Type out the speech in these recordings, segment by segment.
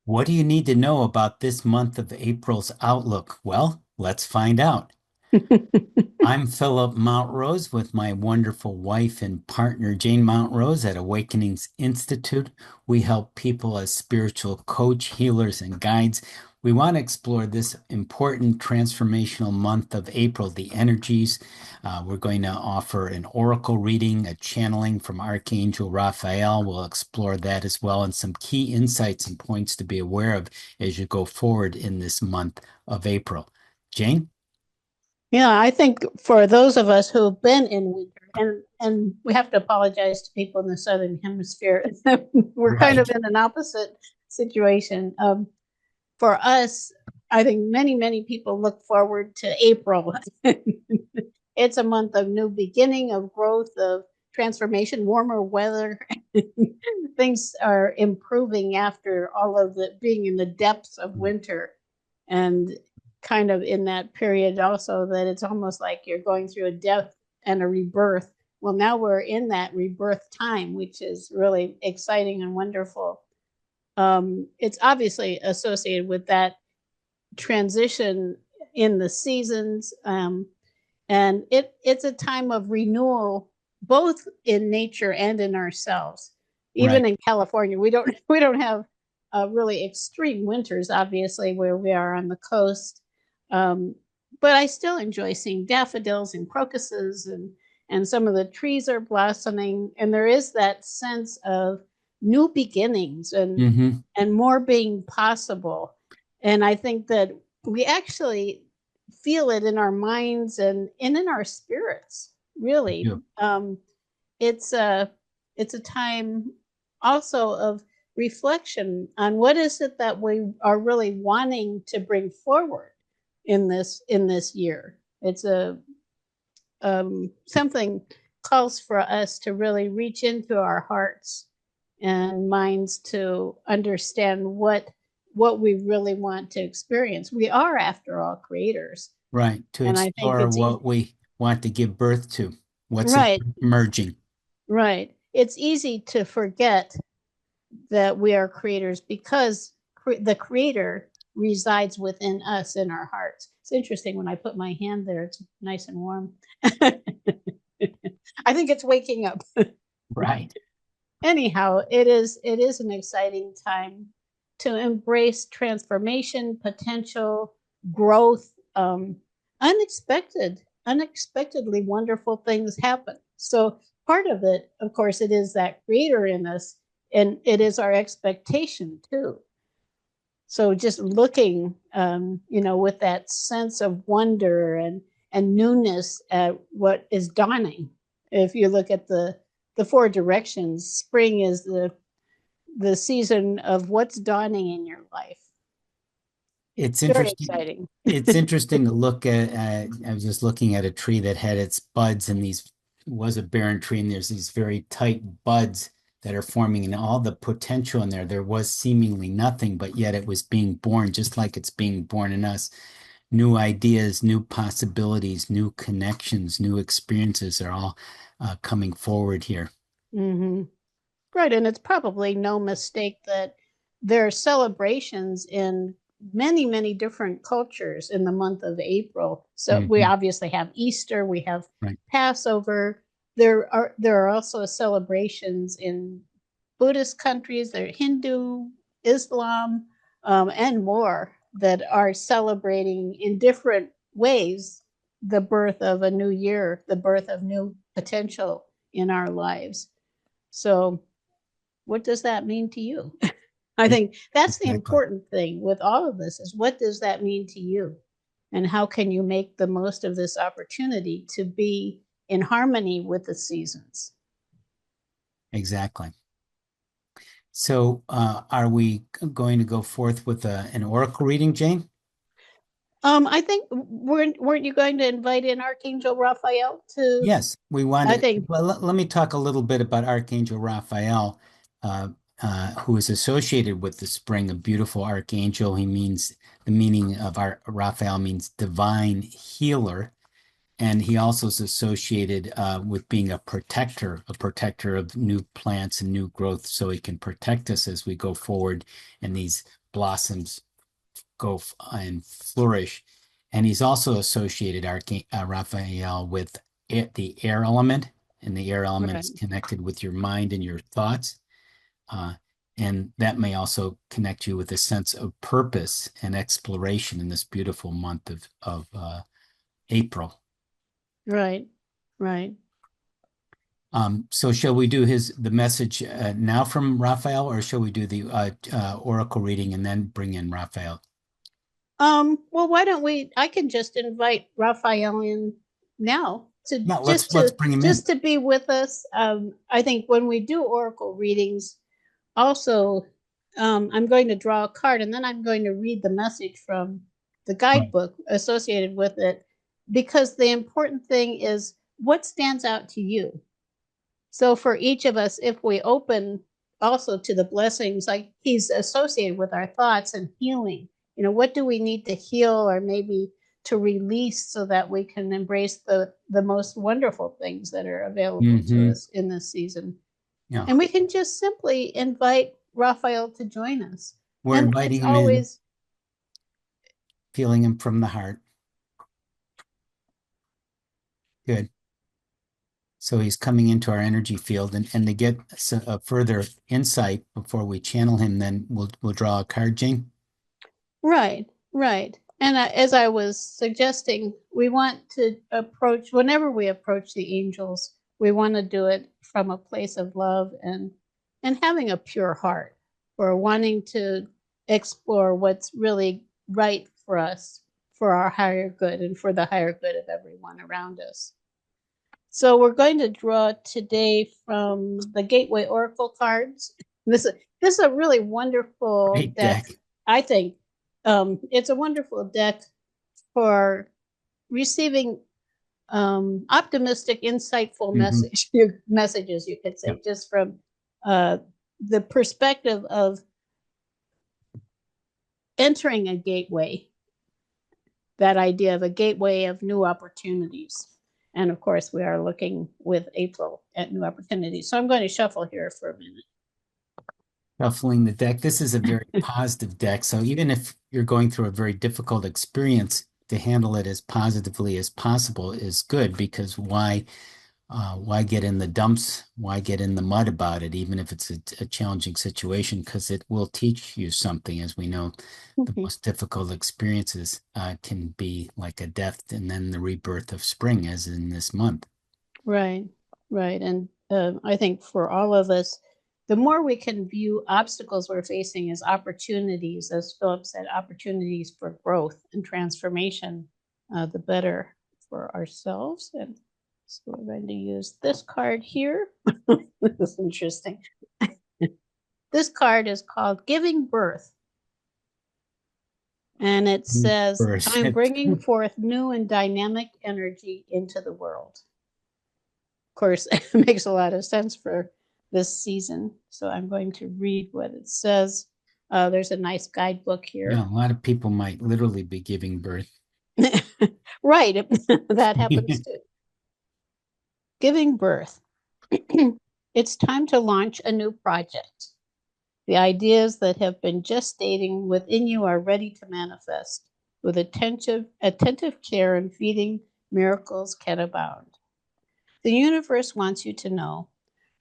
What do you need to know about this month of April's outlook? Well, let's find out. I'm Philip Mountrose with my wonderful wife and partner, Jane Mountrose at Awakenings Institute. We help people as spiritual coach, healers, and guides. We want to explore this important transformational month of April, the energies. We're going to offer an oracle reading, a channeling from Archangel Raphael. We'll explore that as well, and some key insights and points to be aware of as you go forward in this month of April. Jane? Yeah, I think for those of us who've been in winter, and we have to apologize to people in the southern hemisphere, we're kind of Right. in an opposite situation. For us, I think many people look forward to April. It's a month of new beginning, of growth, of transformation, warmer weather. Things are improving after all of the being in the depths of winter, and kind of in that period also that it's almost like you're going through a death and a rebirth. Well, now we're in that rebirth time, which is really exciting and wonderful. It's obviously associated with that transition in the seasons, and it's a time of renewal, both in nature and in ourselves. Even Right. in California, we don't have really extreme winters, obviously, where we are on the coast. Um, but I still enjoy seeing daffodils and crocuses, and some of the trees are blossoming, and there is that sense of new beginnings Mm-hmm. and more being possible. And I think that we actually feel it in our minds and in our spirits, really. Yeah. It's a it's a time also of reflection on what is it that we are really wanting to bring forward in this year. It's a something calls for us to really reach into our hearts and minds to understand what we really want to experience. We are, after all, creators, Right. To and I think explore it's what we want to give birth to, what's right, emerging. right. It's easy to forget that we are creators because the creator resides within us in our hearts. It's interesting when I put my hand there, it's nice and warm. I think it's waking up. Right. Anyhow, it is an exciting time to embrace transformation, potential, growth. Unexpectedly wonderful things happen. So part of it, of course, it is that creator in us, and it is our expectation too. So just looking, with that sense of wonder and newness at what is dawning. If you look at the four directions, spring is the season of what's dawning in your life. It's Very interesting. exciting. It's interesting to look at. I was just looking at a tree that had its buds, and these was a barren tree, and there's these very tight buds that are forming, and all the potential in there. There was seemingly nothing, but yet it was being born, just like it's being born in us. New ideas, new possibilities, new connections, new experiences are all coming forward here. Hmm. Right, and it's probably no mistake that there are celebrations in many different cultures in the month of April. So we Hmm. obviously have Easter, we have Right. Passover. There are also celebrations in Buddhist countries, there are Hindu, Islam, and more that are celebrating in different ways the birth of a new year, the birth of new potential in our lives. So what does that mean to you? I E- think that's the Exactly. important thing with all of this is what does that mean to you? And how can you make the most of this opportunity to be in harmony with the seasons? Exactly. So, are we going to go forth with an oracle reading, Jane? I think weren't you going to invite in Archangel Raphael to? Yes, we I wanted. think Well, let me talk a little bit about Archangel Raphael, uh, who is associated with the spring, a beautiful archangel. He means the meaning of our Raphael means divine healer. And he also is associated with being a protector of new plants and new growth, so he can protect us as we go forward in these blossoms go and flourish. And he's also associated Raphael with the air element, and the air element Right. is connected with your mind and your thoughts. Uh, and that may also connect you with a sense of purpose and exploration in this beautiful month of April. Right. Right. So shall we do the message now from Raphael, or shall we do the oracle reading and then bring in Raphael? Well, why don't I can just invite Raphael in now to Yeah, just let's to bring him in. just to be with us. I think when we do oracle readings, also, I'm going to draw a card and then I'm going to read the message from the Right. guidebook associated with it, because the important thing is what stands out to you. So for each of us, if we open also to the blessings, like he's associated with our thoughts and healing, what do we need to heal or maybe to release so that we can embrace the most wonderful things that are available to Mm-hmm. us in this season. Yeah. And we can just simply invite Raphael to join us. We're And it's inviting him in, always feeling him from the heart. Good. So he's coming into our energy field, and to get a further insight before we channel him, then we'll draw a card, Jane. right, right. And as I was suggesting, we want to approach, whenever we approach the angels, we want to do it from a place of love and having a pure heart, or wanting to explore what's really right for us, for our higher good and for the higher good of everyone around us. So we're going to draw today from the Gateway Oracle cards. This is a really wonderful Great deck, deck. I think. It's a wonderful deck for receiving optimistic, insightful Mm-hmm. messages, you could Yep. say, just from uh, the perspective of entering a gateway, that idea of a gateway of new opportunities. And of course, we are looking with April at new opportunities. So I'm going to shuffle here for a minute. Shuffling the deck. This is a very positive deck. So even if you're going through a very difficult experience, to handle it as positively as possible is good, because why get in the dumps? Why get in the mud about it, even if it's a challenging situation? Because it will teach you something. As we know, the most difficult experiences can be like a death and then the rebirth of spring, as in this month. Right, right. And I think for all of us, the more we can view obstacles we're facing as opportunities, as Philip said, opportunities for growth and transformation, the better for ourselves. And so we're going to use this card here. This is interesting. This card is called Giving Birth. And it says, First, I'm bringing forth new and dynamic energy into the world. Of course, it makes a lot of sense for this season. So I'm going to read what it says. There's a nice guidebook yeah, here. a lot of people might literally be giving birth. Right, that happens too. Giving birth. It's time to launch a new project. The ideas that have been gestating within you are ready to manifest. With attentive care and feeding, miracles can abound. The universe wants you to know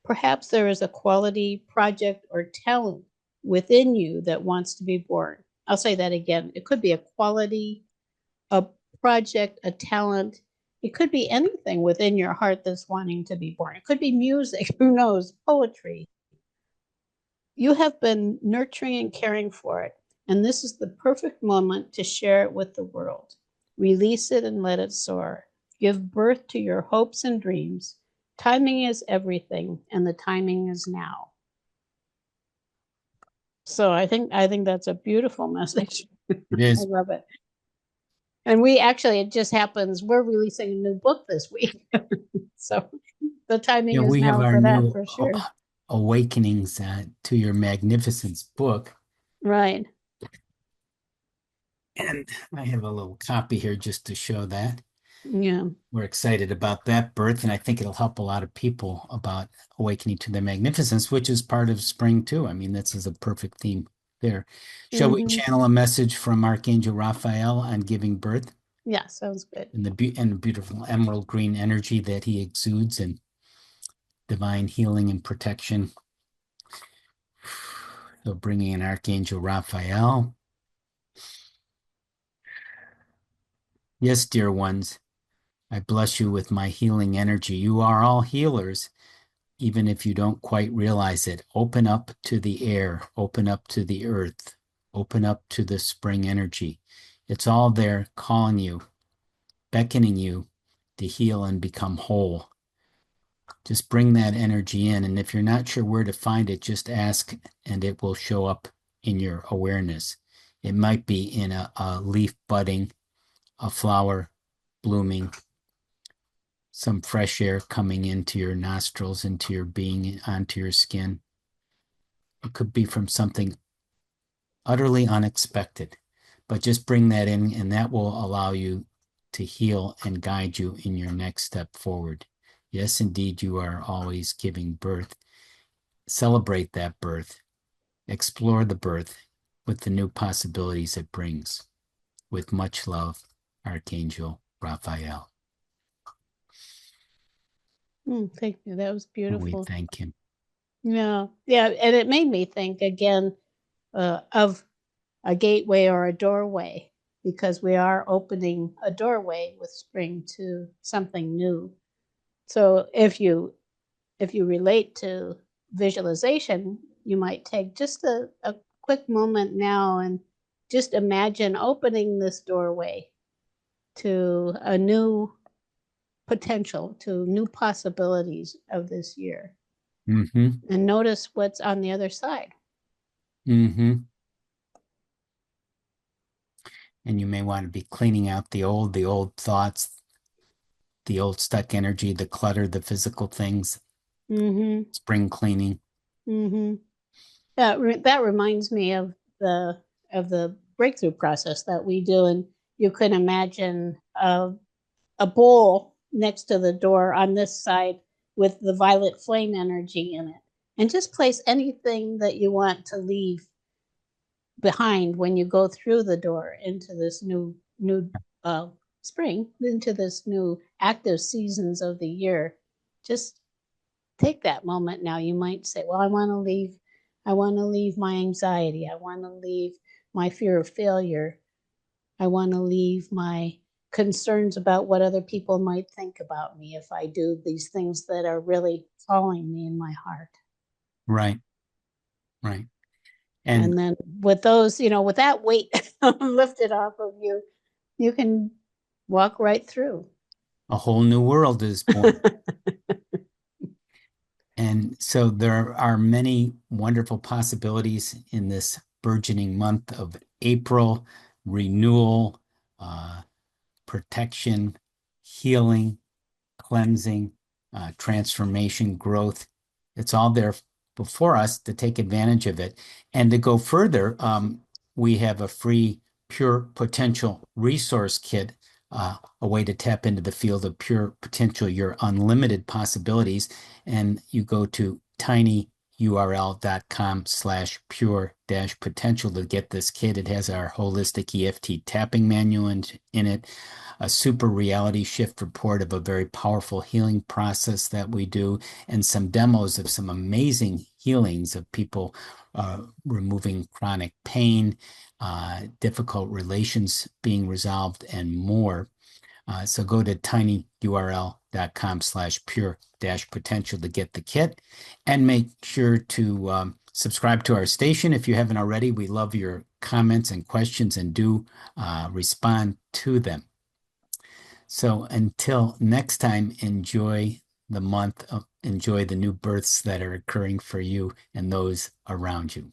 perhaps there is a quality, project, or talent within you that wants to be born. I'll say that again. It could be a quality, a project, a talent. It could be anything within your heart that's wanting to be born. It could be music, who knows, poetry. You have been nurturing and caring for it, and this is the perfect moment to share it with the world. Release it and let it soar. Give birth to your hopes and dreams. Timing is everything, and the timing is now. So I think that's a beautiful message. It I is. love it. And it just happens, we're releasing a new book this week. So the timing Yeah, is we have now our for that new for sure. Awakenings to Your Magnificence book. Right. And I have a little copy here just to show that. Yeah. We're excited about that birth, and I think it'll help a lot of people about awakening to their magnificence, which is part of spring too. I mean, this is a perfect theme there. Shall we Hmm. channel a message from Archangel Raphael on giving birth Yeah, sounds good. and the beautiful emerald green energy that he exudes and divine healing and protection? So bringing in Archangel Raphael. Yes, dear ones, I bless you with my healing energy. You are all healers, even if you don't quite realize it. Open up to the air, open up to the earth, open up to the spring energy. It's all there calling you, beckoning you to heal and become whole. Just bring that energy in. And if you're not sure where to find it, just ask and it will show up in your awareness. It might be in a leaf budding, a flower blooming, some fresh air coming into your nostrils, into your being, onto your skin. It could be from something utterly unexpected, but just bring that in, and that will allow you to heal and guide you in your next step forward. Yes, indeed, you are always giving birth. Celebrate that birth, explore the birth with the new possibilities it brings. With much love, Archangel Raphael. Thank you. That was And we beautiful. thank him. Yeah, yeah, and it made me think again of a gateway or a doorway because we are opening a doorway with spring to something new. So if you relate to visualization, you might take just a quick moment now and just imagine opening this doorway to a new potential, to new possibilities of this year, Mm-hmm. and notice what's on the other side. Mm-hmm. And you may want to be cleaning out the old thoughts, the old stuck energy, the clutter, the physical things, Mm-hmm. spring cleaning. Mm-hmm. That reminds me of the breakthrough process that we do, and you can imagine a bowl next to the door on this side with the violet flame energy in it, and just place anything that you want to leave behind when you go through the door into this new spring, into this new active seasons of the year. Just take that moment now. You might say, well, I want to leave my anxiety. I want to leave my fear of failure. I want to leave my concerns about what other people might think about me if I do these things that are really calling me in my heart. Right, right. And And then with those, with that weight lifted off of you, you can walk right through. a whole new world is born. And so there are many wonderful possibilities in this burgeoning month of April: renewal, uh, protection, healing, cleansing, transformation, growth. It's all there before us to take advantage of it. And to go further, we have a free Pure Potential Resource Kit, a way to tap into the field of pure potential, your unlimited possibilities. And you go to tinyurl.com/pure-potential to get this kit. It has our holistic EFT tapping manual in it, a super reality shift report of a very powerful healing process that we do, and some demos of some amazing healings of people removing chronic pain, difficult relations being resolved, and more. So go to tinyurl.com/pure-potential to get the kit, and make sure to subscribe to our station if you haven't already. We love your comments and questions and do respond to them. So until next time, enjoy the month, enjoy the new births that are occurring for you and those around you.